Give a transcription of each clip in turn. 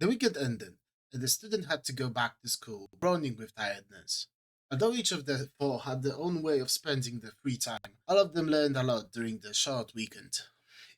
The weekend ended, and the student had to go back to school, groaning with tiredness. Although each of the four had their own way of spending their free time, all of them learned a lot during the short weekend.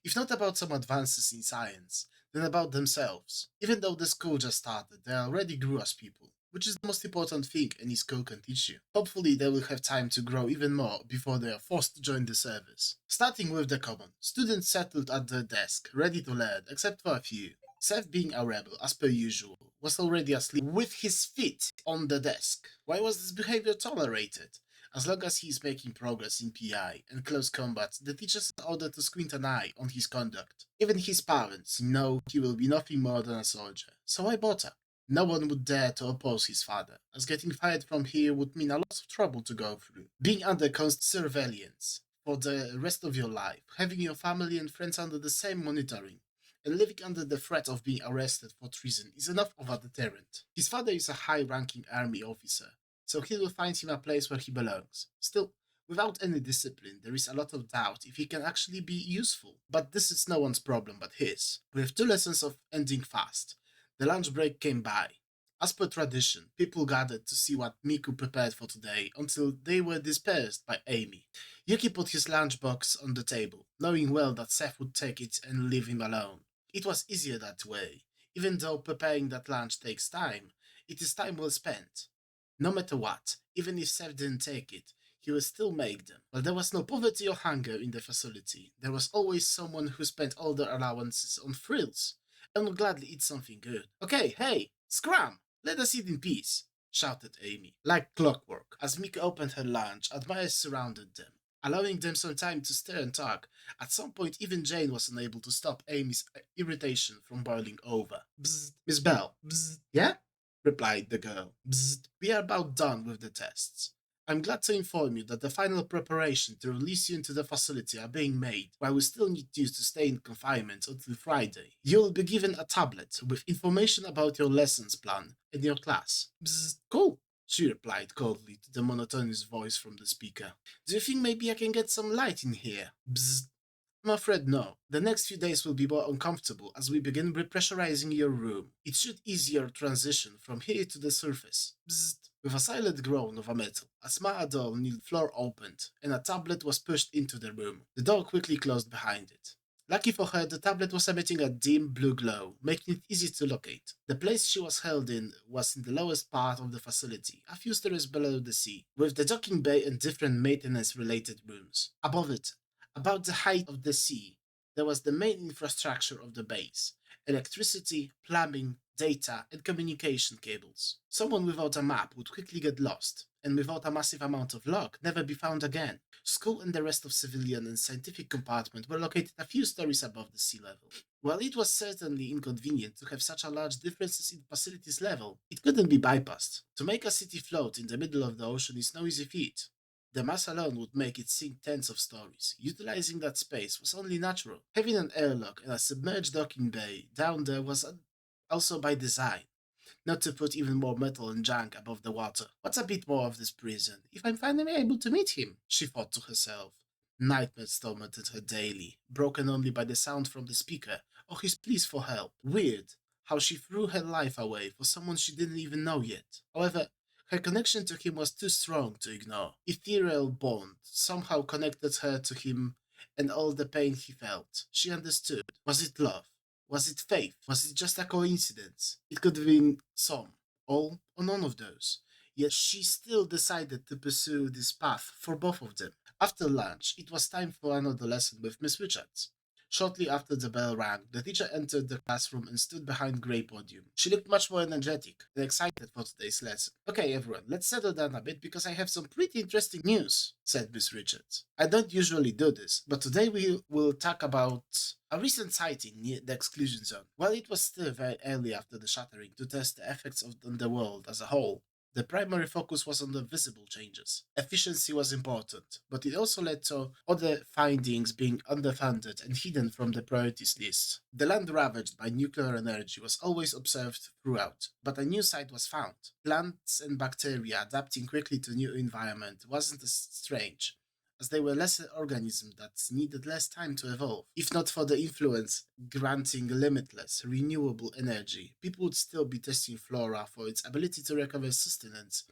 If not about some advances in science, then about themselves. Even though the school just started, they already grew as people, which is the most important thing any school can teach you. Hopefully, they will have time to grow even more before they are forced to join the service. Starting with the common, students settled at their desk, ready to learn, except for a few. Seth, being a rebel, as per usual, was already asleep with his feet on the desk. Why was this behavior tolerated? As long as he is making progress in PI and close combat, the teachers are ordered to squint an eye on his conduct. Even his parents know he will be nothing more than a soldier, so why bother? No one would dare to oppose his father, as getting fired from here would mean a lot of trouble to go through. Being under constant surveillance for the rest of your life, having your family and friends under the same monitoring, and living under the threat of being arrested for treason is enough of a deterrent. His father is a high-ranking army officer, so he will find him a place where he belongs. Still, without any discipline, there is a lot of doubt if he can actually be useful. But this is no one's problem but his. With two lessons of ending fast, the lunch break came by. As per tradition, people gathered to see what Miku prepared for today until they were dispersed by Amy. Yuki put his lunchbox on the table, knowing well that Seth would take it and leave him alone. It was easier that way. Even though preparing that lunch takes time, it is time well spent. No matter what, even if Seth didn't take it, he would still make them. While there was no poverty or hunger in the facility, there was always someone who spent all their allowances on frills and would gladly eat something good. Okay, hey, scram! Let us eat in peace, shouted Amy. Like clockwork, as Mika opened her lunch, admirers surrounded them, allowing them some time to stare and talk. At some point, even Jane was unable to stop Amy's irritation from boiling over. Bzzzt, Miss Bell, bzzzt, yeah? Replied the girl. Bzzzt, we are about done with the tests. I'm glad to inform you that the final preparation to release you into the facility are being made, while we still need you to stay in confinement until Friday. You will be given a tablet with information about your lessons plan and your class. Bzzzt, cool, she replied coldly to the monotonous voice from the speaker. Do you think maybe I can get some light in here? Bzzzt. I'm afraid no. The next few days will be more uncomfortable as we begin repressurizing your room. It should ease your transition from here to the surface. Bzzzt. With a silent groan of a metal, a small door near the floor opened, and a tablet was pushed into the room. The door quickly closed behind it. Lucky for her, the tablet was emitting a dim blue glow, making it easy to locate. The place she was held in was in the lowest part of the facility, a few stories below the sea, with the docking bay and different maintenance-related rooms. Above it, about the height of the sea, there was the main infrastructure of the base: electricity, plumbing, data, and communication cables. Someone without a map would quickly get lost, and without a massive amount of luck, never be found again. School and the rest of civilian and scientific compartment were located a few stories above the sea level. While it was certainly inconvenient to have such a large differences in facilities level, it couldn't be bypassed. To make a city float in the middle of the ocean is no easy feat. The mass alone would make it sink tens of stories. Utilizing that space was only natural. Having an airlock and a submerged docking bay down there was also by design, not to put even more metal and junk above the water. What's a bit more of this prison, if I'm finally able to meet him? She thought to herself. Nightmares tormented her daily, broken only by the sound from the speaker or his pleas for help. Weird how she threw her life away for someone she didn't even know yet. However, her connection to him was too strong to ignore. Ethereal bond somehow connected her to him and all the pain he felt. She understood. Was it love? Was it faith? Was it just a coincidence? It could have been some, all, or none of those. Yet she still decided to pursue this path for both of them. After lunch, it was time for another lesson with Miss Richards. Shortly after the bell rang, the teacher entered the classroom and stood behind Grey Podium. She looked much more energetic and excited for today's lesson. Okay, everyone, let's settle down a bit because I have some pretty interesting news, said Miss Richards. I don't usually do this, but today we will talk about a recent sighting near the exclusion zone. While it was still very early after the shattering to test the effects on the world as a whole, the primary focus was on the visible changes. Efficiency was important, but it also led to other findings being underfunded and hidden from the priorities list. The land ravaged by nuclear energy was always observed throughout, but a new site was found. Plants and bacteria adapting quickly to new environment wasn't as strange, as they were lesser organisms that needed less time to evolve. If not for the influence granting limitless, renewable energy, people would still be testing flora for its ability to recover sustenance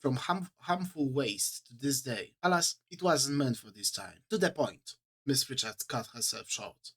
from harmful waste to this day. Alas, it wasn't meant for this time. To the point, Miss Richards cut herself short.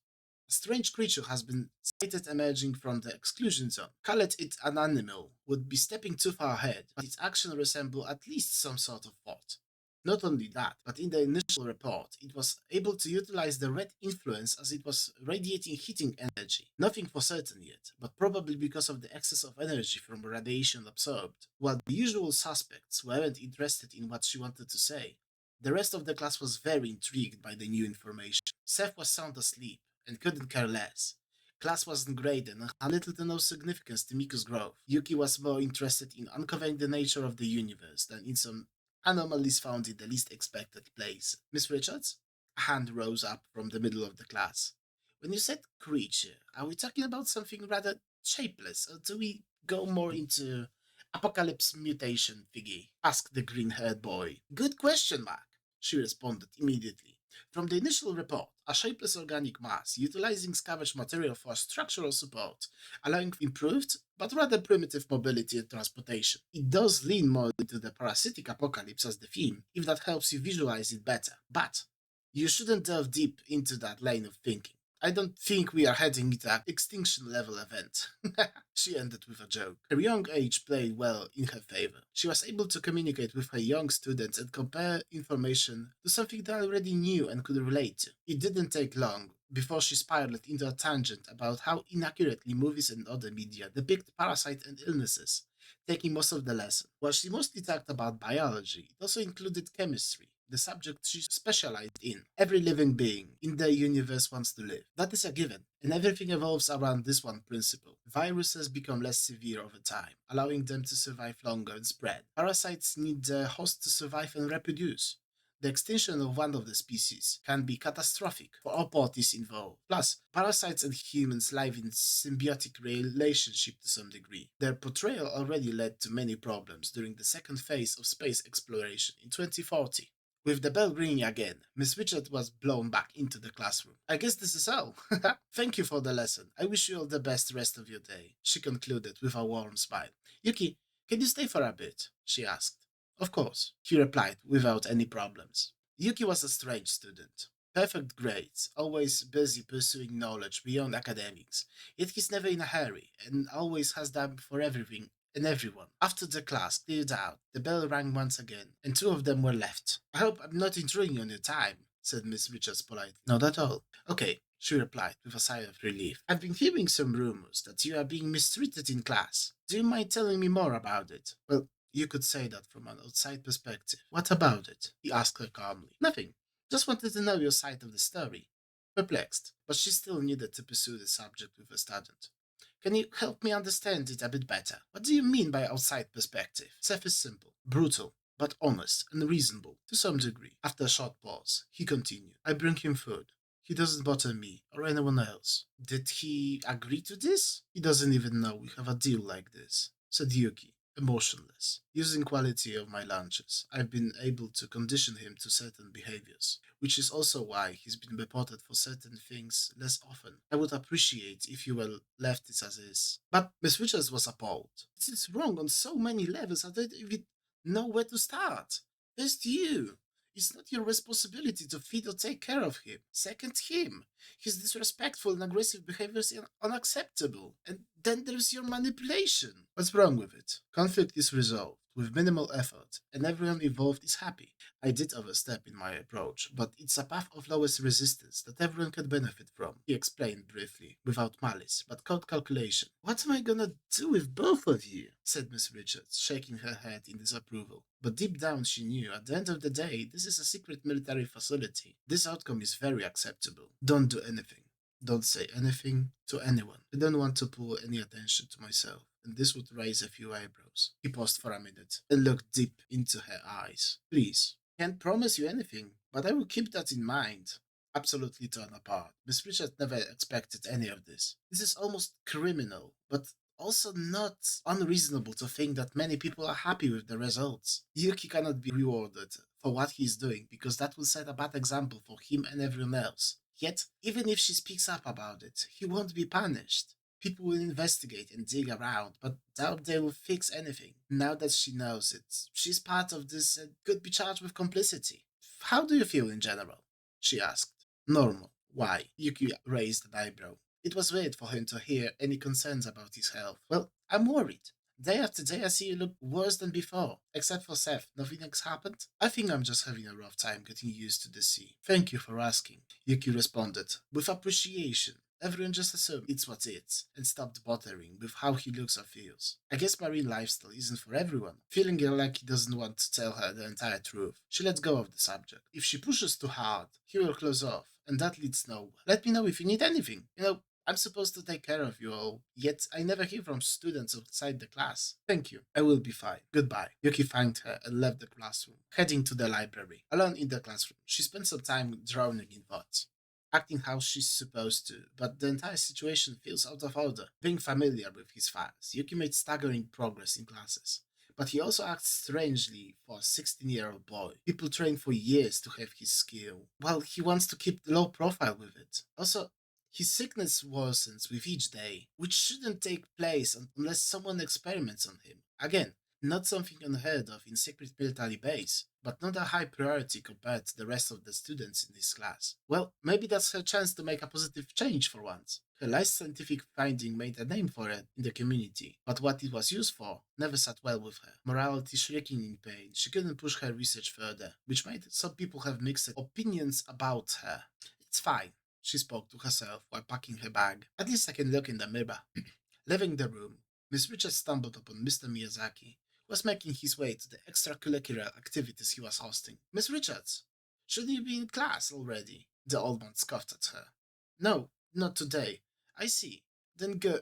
A strange creature has been sighted emerging from the exclusion zone. Call it an animal would be stepping too far ahead, but its action resembled at least some sort of thought. Not only that, but in the initial report, it was able to utilize the red influence as it was radiating heating energy. Nothing for certain yet, but probably because of the excess of energy from radiation absorbed. While the usual suspects weren't interested in what she wanted to say, the rest of the class was very intrigued by the new information. Seth was sound asleep and couldn't care less. Class wasn't great and had little to no significance to Miko's growth. Yuki was more interested in uncovering the nature of the universe than in some anomalies found in the least expected place. Miss Richards? A hand rose up from the middle of the class. When you said creature, are we talking about something rather shapeless, or do we go more into apocalypse mutation thingy? Asked the green-haired boy. Good question, Mark, she responded immediately. From the initial report, a shapeless organic mass utilizing scavenged material for structural support, allowing improved but rather primitive mobility and transportation. It does lean more into the parasitic apocalypse as the theme, if that helps you visualize it better. But you shouldn't delve deep into that lane of thinking. I don't think we are heading into an extinction level event. She ended with a joke. Her young age played well in her favor. She was able to communicate with her young students and compare information to something they already knew and could relate to. It didn't take long before she spiraled into a tangent about how inaccurately movies and other media depict parasites and illnesses, taking most of the lesson. While she mostly talked about biology, it also included chemistry, the subject she specialized in. Every living being in the universe wants to live. That is a given, and everything evolves around this one principle. Viruses become less severe over time, allowing them to survive longer and spread. Parasites need the host to survive and reproduce. The extinction of one of the species can be catastrophic for all parties involved. Plus, parasites and humans live in symbiotic relationship to some degree. Their portrayal already led to many problems during the second phase of space exploration in 2040. With the bell ringing again, Miss Richard was blown back into the classroom. I guess this is all. Thank you for the lesson. I wish you all the best rest of your day, she concluded with a warm smile. Yuki, can you stay for a bit? She asked. Of course, he replied without any problems. Yuki was a strange student. Perfect grades, always busy pursuing knowledge beyond academics, yet he's never in a hurry and always has time for everything and everyone. After the class cleared out, the bell rang once again, and two of them were left. I hope I'm not intruding on your time, said Miss Richards politely. Not at all. Okay, she replied with a sigh of relief. I've been hearing some rumors that you are being mistreated in class. Do you mind telling me more about it? Well, you could say that from an outside perspective. What about it? He asked her calmly. Nothing. Just wanted to know your side of the story. Perplexed, but she still needed to pursue the subject with a student. Can you help me understand it a bit better? What do you mean by outside perspective? Seth is simple, brutal, but honest and reasonable to some degree. After a short pause, he continued. I bring him food. He doesn't bother me or anyone else. Did he agree to this? He doesn't even know we have a deal like this, said Yuki, emotionless. Using quality of my lunches, I've been able to condition him to certain behaviors, which is also why he's been reported for certain things less often. I would appreciate if you were left it as is. But Miss Richards was appalled. This is wrong on so many levels, I don't even know where to start. First, you. It's not your responsibility to feed or take care of him. Second, him. His disrespectful and aggressive behavior is unacceptable. And then there's your manipulation. What's wrong with it? Conflict is resolved with minimal effort, and everyone involved is happy. I did overstep in my approach, but it's a path of lowest resistance that everyone can benefit from, he explained briefly, without malice, but cold calculation. What am I gonna do with both of you? Said Miss Richards, shaking her head in disapproval. But deep down she knew, at the end of the day, this is a secret military facility. This outcome is very acceptable. Don't do anything. Don't say anything to anyone. I don't want to pull any attention to myself, and this would raise a few eyebrows. He paused for a minute and looked deep into her eyes. Please, can't promise you anything, but I will keep that in mind. Absolutely torn apart. Miss Richard never expected any of this. This is almost criminal, but also not unreasonable to think that many people are happy with the results. Yuki cannot be rewarded for what he is doing because that will set a bad example for him and everyone else. Yet, even if she speaks up about it, he won't be punished. People will investigate and dig around, but doubt they will fix anything. Now that she knows it, she's part of this and could be charged with complicity. How do you feel in general? She asked. Normal. Why? Yuki raised an eyebrow. It was weird for him to hear any concerns about his health. Well, I'm worried. Day after day, I see you look worse than before. Except for Seth, nothing has happened? I think I'm just having a rough time getting used to the sea. Thank you for asking, Yuki responded, with appreciation. Everyone just assumed it's what it's, and stopped bothering with how he looks or feels. I guess marine lifestyle isn't for everyone. Feeling like he doesn't want to tell her the entire truth, she lets go of the subject. If she pushes too hard, he will close off, and that leads nowhere. Let me know if you need anything. I'm supposed to take care of you all, yet I never hear from students outside the class. Thank you. I will be fine. Goodbye. Yuki thanked her and left the classroom, heading to the library. Alone in the classroom, she spent some time drowning in thoughts, acting how she's supposed to, but the entire situation feels out of order. Being familiar with his files, Yuki made staggering progress in classes. But he also acts strangely for a 16-year-old boy. People train for years to have his skill, while he wants to keep the low profile with it. Also, his sickness worsens with each day, which shouldn't take place unless someone experiments on him. Again, not something unheard of in secret military base, but not a high priority compared to the rest of the students in this class. Well, maybe that's her chance to make a positive change for once. Her last scientific finding made a name for her in the community, but what it was used for never sat well with her. Morality shrieking in pain, she couldn't push her research further, which made some people have mixed opinions about her. It's fine, she spoke to herself while packing her bag. At least I can look in the mirror. Leaving the room, Miss Richards stumbled upon Mr. Miyazaki, who was making his way to the extracurricular activities he was hosting. Miss Richards, shouldn't you be in class already? The old man scoffed at her. No, not today. I see. Then go.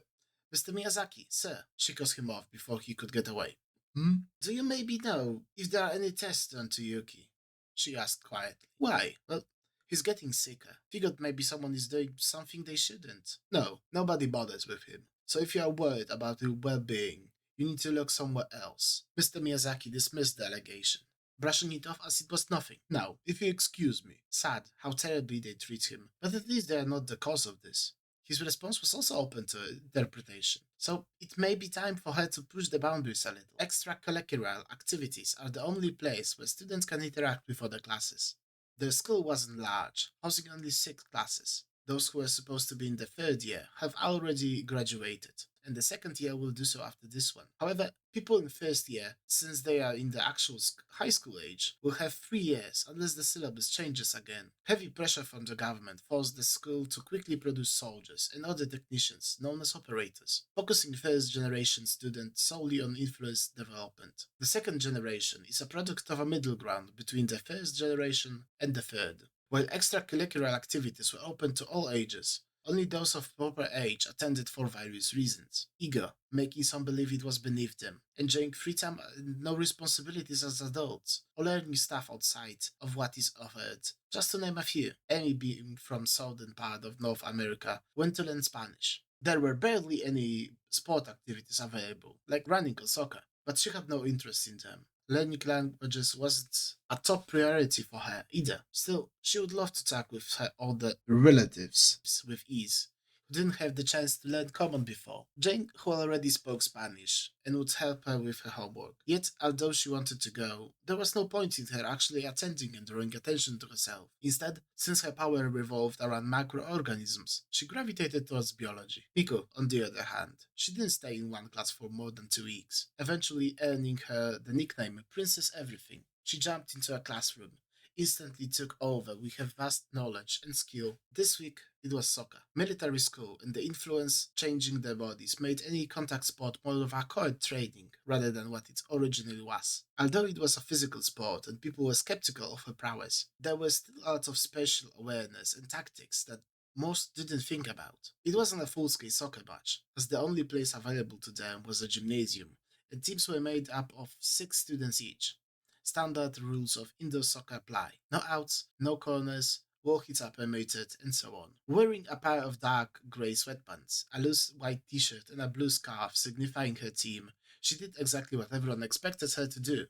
Mr. Miyazaki, sir, she cut him off before he could get away. Hmm? Do you maybe know if there are any tests done to Yuki? She asked quietly. Why? Well, he's getting sicker. Figured maybe someone is doing something they shouldn't. No, nobody bothers with him. So if you are worried about his well-being, you need to look somewhere else. Mr. Miyazaki dismissed the allegation, brushing it off as it was nothing. Now, if you excuse me, sad how terribly they treat him, but at least they are not the cause of this. His response was also open to interpretation, so it may be time for her to push the boundaries a little. Extracurricular activities are the only place where students can interact with other classes. The school wasn't large, housing only 6 classes. Those who were supposed to be in the third year have already graduated, and the second year will do so after this one. However, people in first year, since they are in the actual high school age, will have 3 years unless the syllabus changes again. Heavy pressure from the government forced the school to quickly produce soldiers and other technicians, known as operators, focusing first generation students solely on influence development. The second generation is a product of a middle ground between the first generation and the third. While extracurricular activities were open to all ages, only those of proper age attended for various reasons. Ego, making some believe it was beneath them, enjoying free time and no responsibilities as adults, or learning stuff outside of what is offered. Just to name a few. Amy, being from southern part of North America, went to learn Spanish. There were barely any sport activities available, like running or soccer, but she had no interest in them. Learning languages wasn't a top priority for her either. Still, she would love to talk with her older relatives with ease, who didn't have the chance to learn common before. Jane, who already spoke Spanish, and would help her with her homework. Yet, although she wanted to go, there was no point in her actually attending and drawing attention to herself. Instead, since her power revolved around microorganisms, she gravitated towards biology. Miko, on the other hand, she didn't stay in one class for more than 2 weeks, eventually earning her the nickname Princess Everything. She jumped into a classroom, instantly took over with her vast knowledge and skill. This week, it was soccer. Military school and the influence changing their bodies made any contact sport more of a coed training rather than what it originally was. Although it was a physical sport and people were skeptical of her prowess, there was still a lot of spatial awareness and tactics that most didn't think about. It wasn't a full-scale soccer match, as the only place available to them was a gymnasium, and teams were made up of 6 students each. Standard rules of indoor soccer apply. No outs, no corners, wall hits are permitted, and so on. Wearing a pair of dark grey sweatpants, a loose white t-shirt, and a blue scarf signifying her team, she did exactly what everyone expected her to do,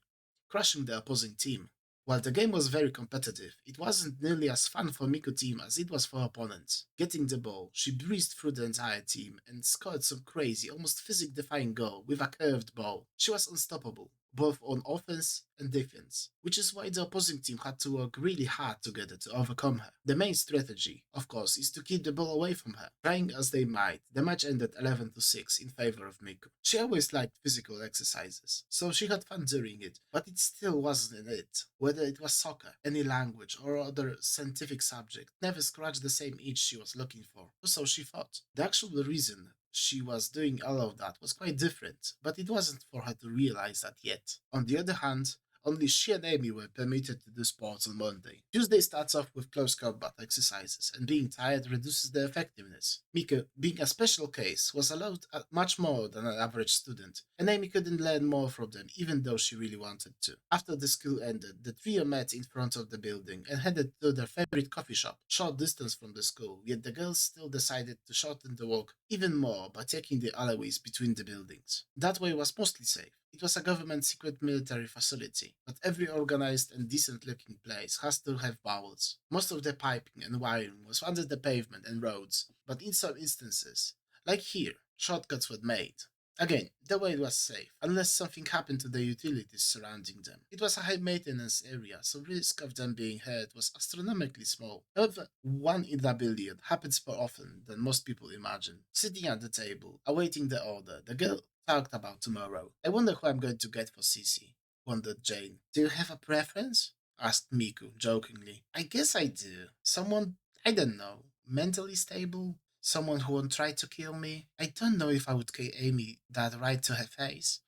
crushing the opposing team. While the game was very competitive, it wasn't nearly as fun for Miku team as it was for opponents. Getting the ball, she breezed through the entire team and scored some crazy, almost physics-defying goal with a curved ball. She was unstoppable, both on offense and defense, which is why the opposing team had to work really hard together to overcome her. The main strategy, of course, is to keep the ball away from her. Trying as they might, the match ended 11-6 in favor of Miku. She always liked physical exercises, so she had fun during it, but it still wasn't in it. Whether it was soccer, any language, or other scientific subject, never scratched the same itch she was looking for, or so she thought. The actual reason she was doing all of that was quite different, but it wasn't for her to realize that yet. On the other hand, only she and Amy were permitted to do sports on Monday. Tuesday starts off with close combat exercises, and being tired reduces their effectiveness. Mika, being a special case, was allowed much more than an average student, and Amy couldn't learn more from them even though she really wanted to. After the school ended, the trio met in front of the building and headed to their favorite coffee shop, short distance from the school, yet the girls still decided to shorten the walk even more by taking the alleyways between the buildings. That way was mostly safe. It was a government secret military facility, but every organized and decent looking place has to have bowels. Most of the piping and wiring was under the pavement and roads, but in some instances, like here, shortcuts were made. Again, the way was safe, unless something happened to the utilities surrounding them. It was a high maintenance area, so risk of them being hurt was astronomically small. However, 1 in a billion happens more often than most people imagine. Sitting at the table, awaiting the order, the girl talked about tomorrow. I wonder who I'm going to get for Cece, wondered Jane. Do you have a preference? Asked Miku, jokingly. I guess I do. Someone, I don't know, mentally stable? Someone who won't try to kill me? I don't know if I would give Amy that right to her face.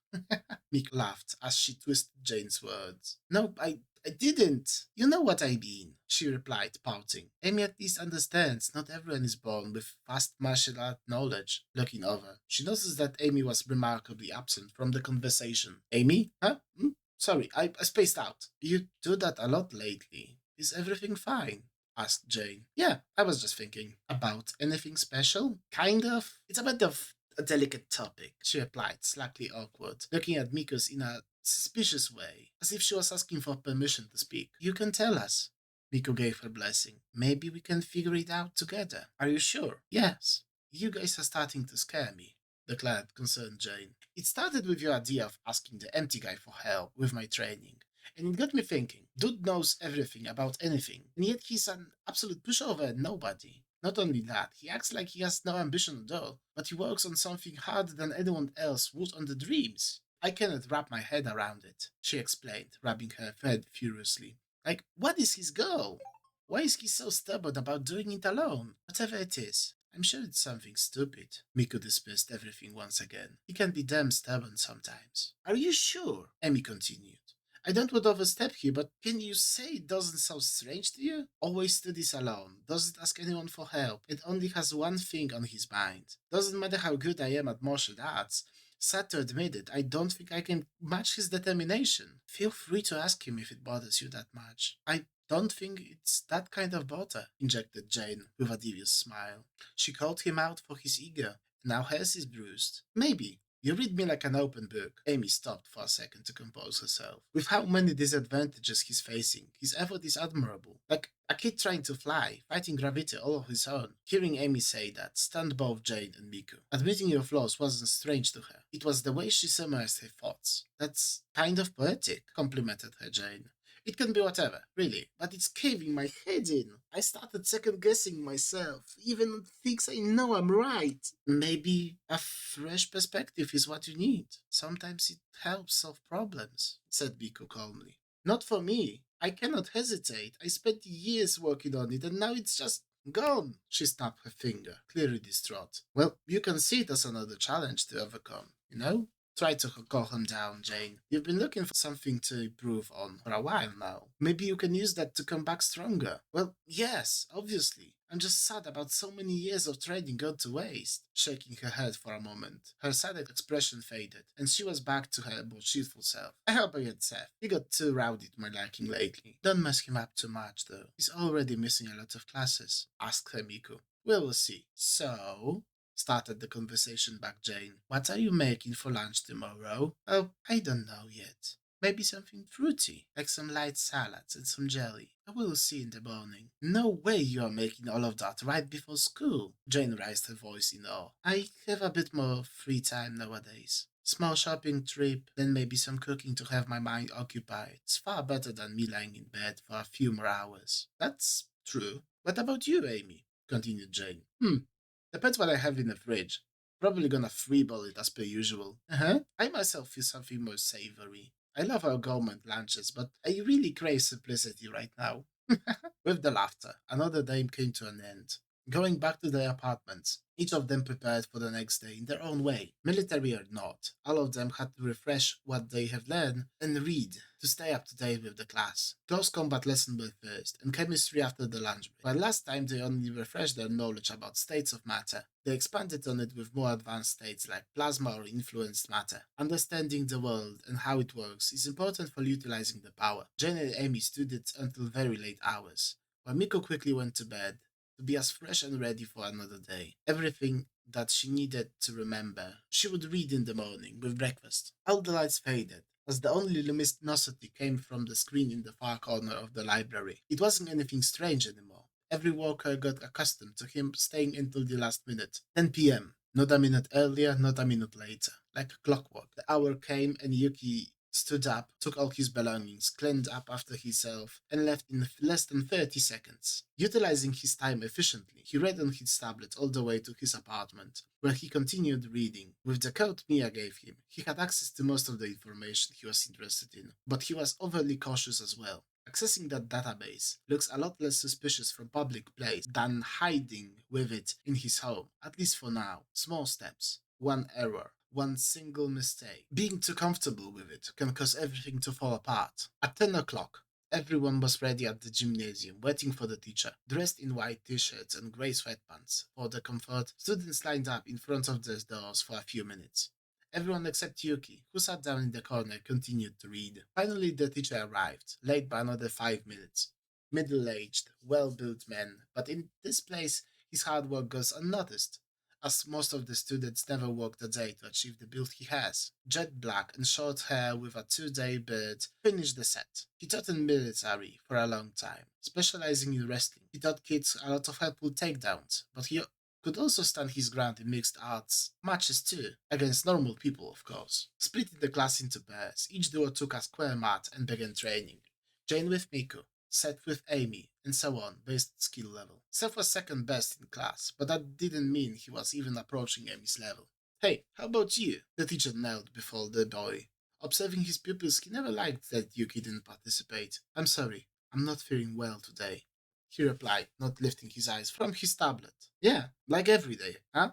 Mick laughed as she twisted Jane's words. Nope, I didn't. You know what I mean, she replied, pouting. Amy at least understands not everyone is born with vast martial art knowledge. Looking over, she noticed that Amy was remarkably absent from the conversation. Amy? Huh? Sorry, I spaced out. You do that a lot lately. Is everything fine? Asked Jane. Yeah, I was just thinking. About anything special? Kind of. It's a bit of a delicate topic, she replied, slightly awkward, looking at Mikos in a suspicious way, as if she was asking for permission to speak. You can tell us. Miko gave her blessing. Maybe we can figure it out together. Are you sure? Yes. You guys are starting to scare me, declared concerned Jane. It started with your idea of asking the empty guy for help with my training. And it got me thinking, dude knows everything about anything, and yet he's an absolute pushover and nobody. Not only that, he acts like he has no ambition at all, but he works on something harder than anyone else would on the dreams. I cannot wrap my head around it, she explained, rubbing her head furiously. Like, what is his goal? Why is he so stubborn about doing it alone? Whatever it is, I'm sure it's something stupid. Miku dismissed everything once again. He can be damn stubborn sometimes. Are you sure? Amy continued. I don't want to overstep here, but can you say it doesn't sound strange to you? Always studies alone, doesn't ask anyone for help, and only has one thing on his mind. Doesn't matter how good I am at martial arts. Sad to admit it, I don't think I can match his determination. Feel free to ask him if it bothers you that much. I don't think it's that kind of bother, injected Jane with a devious smile. She called him out for his ego. Now hers is bruised. Maybe. You read me like an open book. Amy stopped for a second to compose herself. With how many disadvantages he's facing, his effort is admirable. Like a kid trying to fly, fighting gravity all of his own. Hearing Amy say that stunned both Jane and Miku. Admitting your flaws wasn't strange to her. It was the way she summarized her thoughts. That's kind of poetic, complimented her Jane. It can be whatever, really, but it's caving my head in. I started second guessing myself, even on things I know I'm right. Maybe a fresh perspective is what you need. Sometimes it helps solve problems, said Biko calmly. Not for me. I cannot hesitate. I spent years working on it and now it's just gone. She snapped her finger, clearly distraught. Well, you can see it as another challenge to overcome, you know? Try to calm him down, Jane. You've been looking for something to improve on for a while now. Maybe you can use that to come back stronger. Well, yes, obviously. I'm just sad about so many years of training gone to waste. Shaking her head for a moment, her sad expression faded, and she was back to her more cheerful self. I hope I get Seth. He got too rowdy to my liking lately. Don't mess him up too much, though. He's already missing a lot of classes, asked her Miku. We will see. So, started the conversation back Jane. What are you making for lunch tomorrow? Oh, I don't know yet. Maybe something fruity, like some light salads and some jelly. I will see in the morning. No way you are making all of that right before school. Jane raised her voice in awe. I have a bit more free time nowadays. Small shopping trip, then maybe some cooking to have my mind occupied. It's far better than me lying in bed for a few more hours. That's true. What about you, Amy? Continued Jane. Depends what I have in the fridge. Probably gonna freeball it as per usual. I myself feel something more savory. I love our government lunches, but I really crave simplicity right now. With the laughter, another day came to an end. Going back to their apartments, each of them prepared for the next day in their own way. Military or not, all of them had to refresh what they have learned and read to stay up to date with the class. Close combat lesson were first, and chemistry after the lunch break. While last time they only refreshed their knowledge about states of matter, they expanded on it with more advanced states like plasma or influenced matter. Understanding the world and how it works is important for utilizing the power. Jane and Amy studied until very late hours, while Miko quickly went to bed to be as fresh and ready for another day. Everything that she needed to remember, she would read in the morning with breakfast. All the lights faded, as the only luminosity came from the screen in the far corner of the library. It wasn't anything strange anymore. Every worker got accustomed to him staying until the last minute. 10 p.m. Not a minute earlier, not a minute later. Like clockwork. The hour came and Yuki stood up, took all his belongings, cleaned up after himself, and left in less than 30 seconds. Utilizing his time efficiently, he read on his tablet all the way to his apartment, where he continued reading. With the code Mia gave him, he had access to most of the information he was interested in, but he was overly cautious as well. Accessing that database looks a lot less suspicious from public place than hiding with it in his home, at least for now. Small steps, one error, one single mistake. Being too comfortable with it can cause everything to fall apart. At 10 o'clock, everyone was ready at the gymnasium, waiting for the teacher. Dressed in white t-shirts and grey sweatpants. For the comfort, students lined up in front of the doors for a few minutes. Everyone except Yuki, who sat down in the corner, continued to read. Finally, the teacher arrived, late by another 5 minutes. Middle-aged, well-built man, but in this place, his hard work goes unnoticed, as most of the students never worked a day to achieve the build he has. Jet black and short hair with a two-day beard finished the set. He taught in military for a long time, specializing in wrestling. He taught kids a lot of helpful takedowns, but he could also stand his ground in mixed arts matches too, against normal people, of course. Splitting the class into pairs, each duo took a square mat and began training. Jane with Miku, Seth with Amy, and so on, based on skill level. Seth was second best in class, but that didn't mean he was even approaching Amy's level. Hey, how about you? The teacher knelt before the boy. Observing his pupils, he never liked that Yuki didn't participate. I'm sorry, I'm not feeling well today, he replied, not lifting his eyes from his tablet. Yeah, like every day, huh?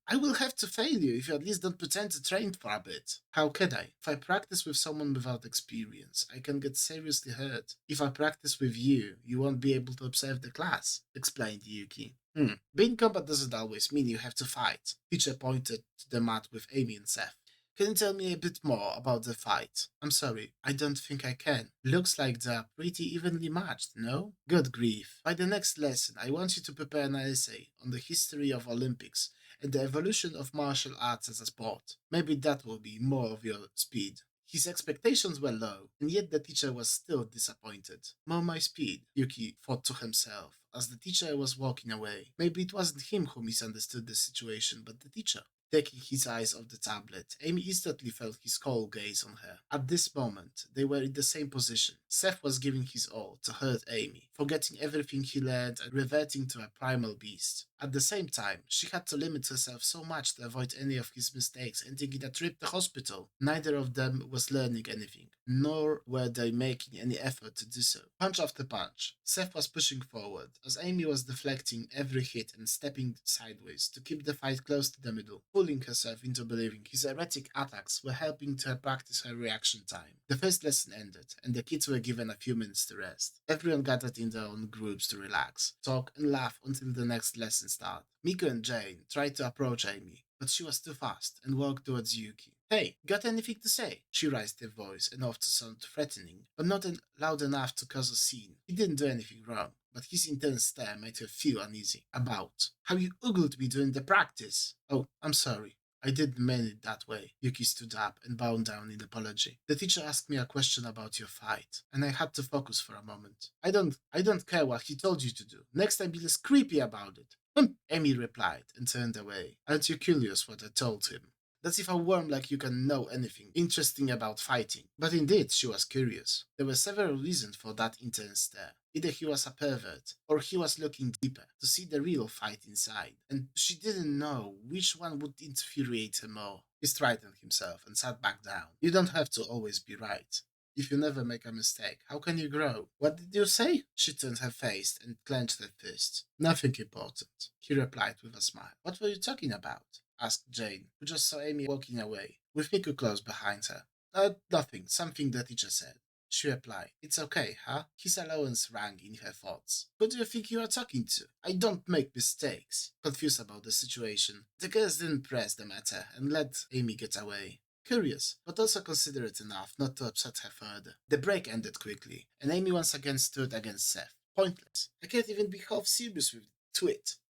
I will have to fail you if you at least don't pretend to train for a bit. How can I? If I practice with someone without experience, I can get seriously hurt. If I practice with you, you won't be able to observe the class, explained Yuki. Being combat doesn't always mean you have to fight. Teacher pointed to the mat with Amy and Seth. Can you tell me a bit more about the fight? I'm sorry, I don't think I can. Looks like they're pretty evenly matched, no? Good grief. By the next lesson, I want you to prepare an essay on the history of Olympics and the evolution of martial arts as a sport. Maybe that will be more of your speed. His expectations were low, and yet the teacher was still disappointed. More my speed, Yuki thought to himself, as the teacher was walking away. Maybe it wasn't him who misunderstood the situation, but the teacher. Taking his eyes off the tablet, Amy instantly felt his cold gaze on her. At this moment, they were in the same position. Seth was giving his all to hurt Amy, forgetting everything he learned and reverting to a primal beast. At the same time, she had to limit herself so much to avoid any of his mistakes, ending in a trip to hospital. Neither of them was learning anything, nor were they making any effort to do so. Punch after punch, Seth was pushing forward, as Amy was deflecting every hit and stepping sideways to keep the fight close to the middle, fooling herself into believing his erratic attacks were helping her practice her reaction time. The first lesson ended, and the kids were given a few minutes to rest. Everyone gathered in their own groups to relax, talk, and laugh until the next lesson started. Miko and Jane tried to approach Amy, but she was too fast and walked towards Yuki. Hey, got anything to say? She raised her voice enough to sound threatening, but not loud enough to cause a scene. He didn't do anything wrong, but his intense stare made her feel uneasy. About how you ogled me during the practice. Oh, I'm sorry. I didn't mean it that way. Yuki stood up and bowed down in apology. The teacher asked me a question about your fight, and I had to focus for a moment. I don't care what he told you to do. Next time be less creepy about it. Amy replied and turned away. Aren't you curious what I told him? That's if a worm like you can know anything interesting about fighting. But indeed, she was curious. There were several reasons for that intense stare. Either he was a pervert, or he was looking deeper to see the real fight inside, and she didn't know which one would infuriate her more. He straightened himself and sat back down. You don't have to always be right. If you never make a mistake, how can you grow? What did you say? She turned her face and clenched her fist. Nothing important, he replied with a smile. What were you talking about? Asked Jane, who just saw Amy walking away, with Miku close behind her. Nothing, something the teacher said. She replied, It's okay, huh? His allowance rang in her thoughts. Who do you think you are talking to? I don't make mistakes. Confused about the situation, the girls didn't press the matter and let Amy get away. Curious, but also considerate enough not to upset her further. The break ended quickly, and Amy once again stood against Seth. Pointless. I can't even be half serious with it.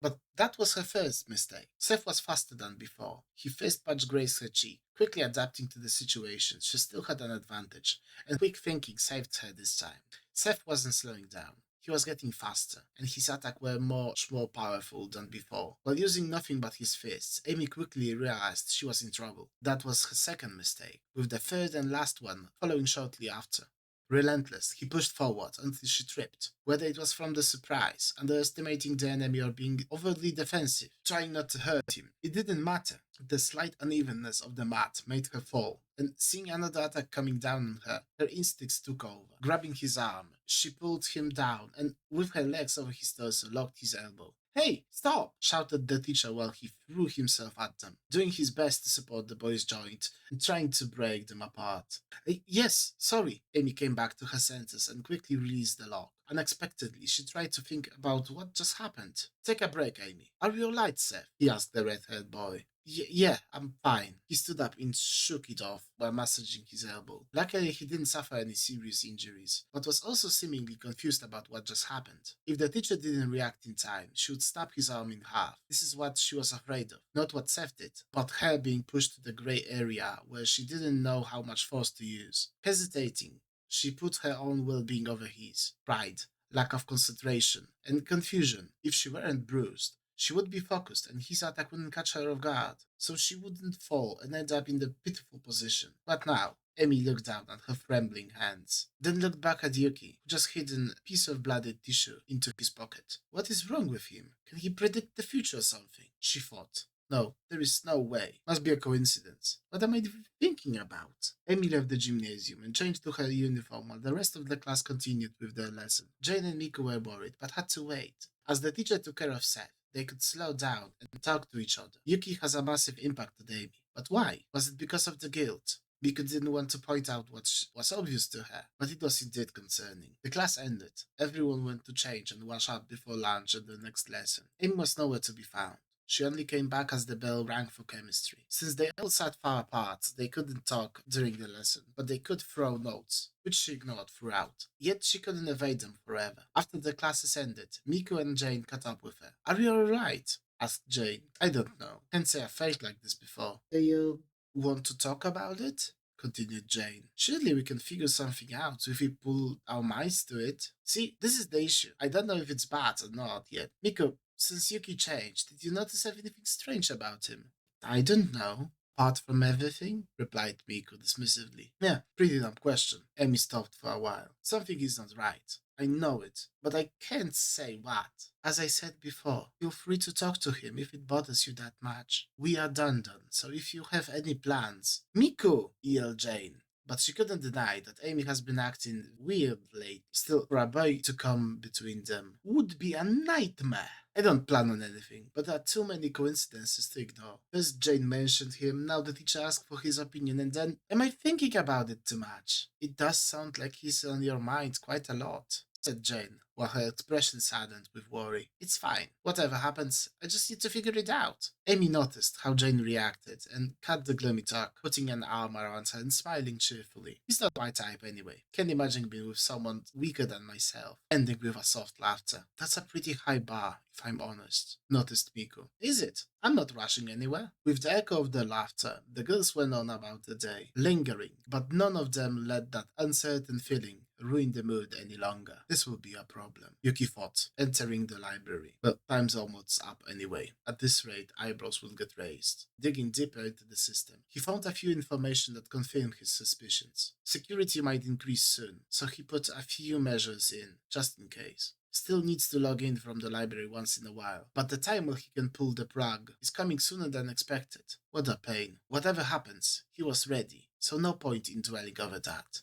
But that was her first mistake. Seth was faster than before. He fist punched grazed her cheek, quickly adapting to the situation. She still had an advantage, and quick thinking saved her this time. Seth wasn't slowing down. He was getting faster, and his attacks were much more powerful than before. While using nothing but his fists, Amy quickly realized she was in trouble. That was her second mistake, with the third and last one following shortly after. Relentless, he pushed forward until she tripped. Whether it was from the surprise, underestimating the enemy, or being overly defensive, trying not to hurt him, it didn't matter. The slight unevenness of the mat made her fall, and seeing another attack coming down on her, her instincts took over. Grabbing his arm, she pulled him down and, with her legs over his torso, locked his elbow. Hey, stop! Shouted the teacher while he threw himself at them, doing his best to support the boys' joint and trying to break them apart. Yes, sorry. Amy came back to her senses and quickly released the lock. Unexpectedly, she tried to think about what just happened. Take a break, Amy. Are you alright, Seth? He asked the red-haired boy. Yeah, I'm fine. He stood up and shook it off while massaging his elbow. Luckily, he didn't suffer any serious injuries, but was also seemingly confused about what just happened. If the teacher didn't react in time, she would snap his arm in half. This is what she was afraid of. Not what Seth did, but her being pushed to the grey area where she didn't know how much force to use. Hesitating, she put her own well-being over his. Pride, lack of concentration, and confusion. If she weren't bruised, she would be focused and his attack wouldn't catch her off guard, so she wouldn't fall and end up in the pitiful position. But now, Amy looked down at her trembling hands, then looked back at Yuki, who just hidden a piece of blooded tissue into his pocket. What is wrong with him? Can he predict the future or something? She thought. No, there is no way. Must be a coincidence. What am I thinking about? Amy left the gymnasium and changed to her uniform while the rest of the class continued with their lesson. Jane and Miku were worried, but had to wait. As the teacher took care of Seth, they could slow down and talk to each other. Yuki has a massive impact on Amy. But why? Was it because of the guilt? Miku didn't want to point out what was obvious to her, but it was indeed concerning. The class ended. Everyone went to change and wash up before lunch and the next lesson. Amy was nowhere to be found. She only came back as the bell rang for chemistry. Since they all sat far apart, they couldn't talk during the lesson, but they could throw notes, which she ignored throughout. Yet she couldn't evade them forever. After the classes ended, Miku and Jane caught up with her. Are you alright? Asked Jane. I don't know. Can't say I felt like this before. Do you want to talk about it? Continued Jane. Surely we can figure something out if we pull our minds to it. See, this is the issue. I don't know if it's bad or not yet. Miku, since Yuki changed, did you notice anything strange about him? I don't know. Apart from everything? Replied Miku dismissively. Yeah, pretty dumb question. Amy stopped for a while. Something is not right. I know it, but I can't say what. As I said before, feel free to talk to him if it bothers you that much. We are done, so if you have any plans. Miku! yelled Jane. But she couldn't deny that Amy has been acting weird lately. Still, for a boy to come between them would be a nightmare. I don't plan on anything, but there are too many coincidences to ignore. First Jane mentioned him, now the teacher asked for his opinion, and then, am I thinking about it too much? It does sound like he's on your mind quite a lot. said Jane, while her expression saddened with worry. It's fine. Whatever happens, I just need to figure it out. Amy noticed how Jane reacted and cut the gloomy talk, putting an arm around her and smiling cheerfully. He's not my type anyway. Can't imagine being with someone weaker than myself. Ending with a soft laughter. That's a pretty high bar, if I'm honest, noticed Miko. Is it? I'm not rushing anywhere. With the echo of their laughter, the girls went on about the day, lingering, but none of them let that uncertain feeling ruin the mood any longer. This will be a problem, Yuki thought, entering the library. But time's almost up anyway. At this rate, eyebrows will get raised. Digging deeper into the system, he found a few information that confirmed his suspicions. Security might increase soon, so he put a few measures in, just in case. Still needs to log in from the library once in a while, but the time where he can pull the plug is coming sooner than expected. What a pain. Whatever happens, he was ready, so no point in dwelling over that.